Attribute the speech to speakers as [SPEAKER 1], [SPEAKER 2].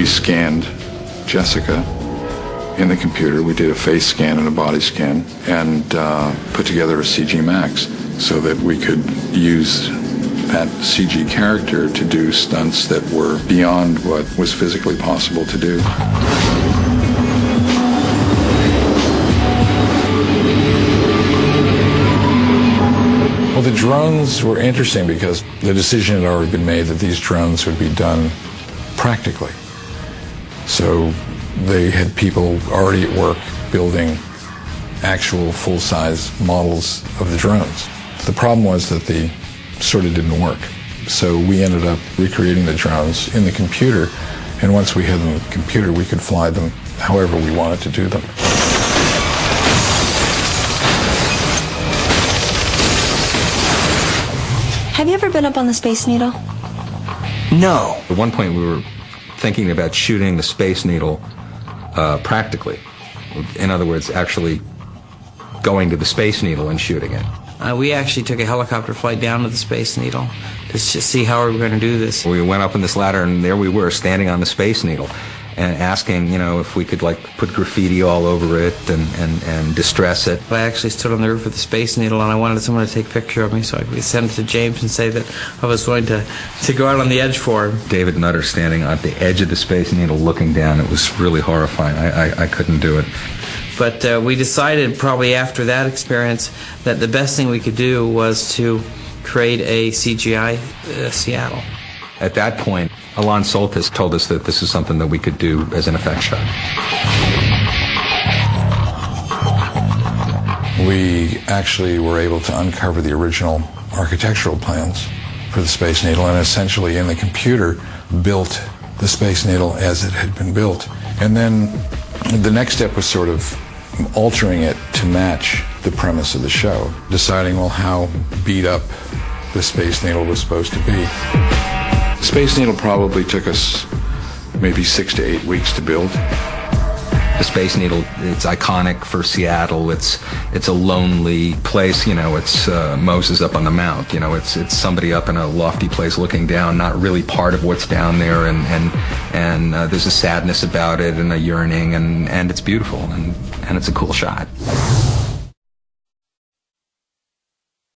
[SPEAKER 1] we scanned Jessica in the computer. We did a face scan and a body scan and put together a CG Max so that we could use that CG character to do stunts that were beyond what was physically possible to do. Well, the drones were interesting because the decision had already been made that these drones would be done practically. So they had people already at work building actual full-size models of the drones. The problem was that they sort of didn't work. So we ended up recreating the drones in the computer, and once we had them in the computer, we could fly them however we wanted to do them.
[SPEAKER 2] Have you ever been up on the Space Needle?
[SPEAKER 3] No. At one point we were thinking about shooting the Space Needle practically. In other words, actually going to the Space Needle and shooting it.
[SPEAKER 4] We actually took a helicopter flight down to the Space Needle to see how we were going to do this.
[SPEAKER 3] We went up on this ladder, and there we were standing on the Space Needle and asking, you know, if we could like put graffiti all over it and distress it.
[SPEAKER 4] I actually stood on the roof of the Space Needle, and I wanted someone to take a picture of me so I could send it to James and say that I was going to go out on the edge for him.
[SPEAKER 3] David Nutter standing at the edge of the Space Needle looking down, it was really horrifying. I couldn't do it.
[SPEAKER 4] But we decided probably after that experience that the best thing we could do was to create a CGI Seattle.
[SPEAKER 3] At that point, Alon Soltis told us that this is something that we could do as an effect shot.
[SPEAKER 1] We actually were able to uncover the original architectural plans for the Space Needle and essentially in the computer built the Space Needle as it had been built. And then the next step was sort of altering it to match the premise of the show, deciding, well, how beat up the Space Needle was supposed to be. The Space Needle probably took us maybe 6 to 8 weeks to build.
[SPEAKER 3] The Space Needle, it's iconic for Seattle. It's a lonely place, you know. It's Moses up on the mount, you know. It's somebody up in a lofty place looking down, not really part of what's down there, and there's a sadness about it and a yearning, and it's beautiful, and it's a cool shot.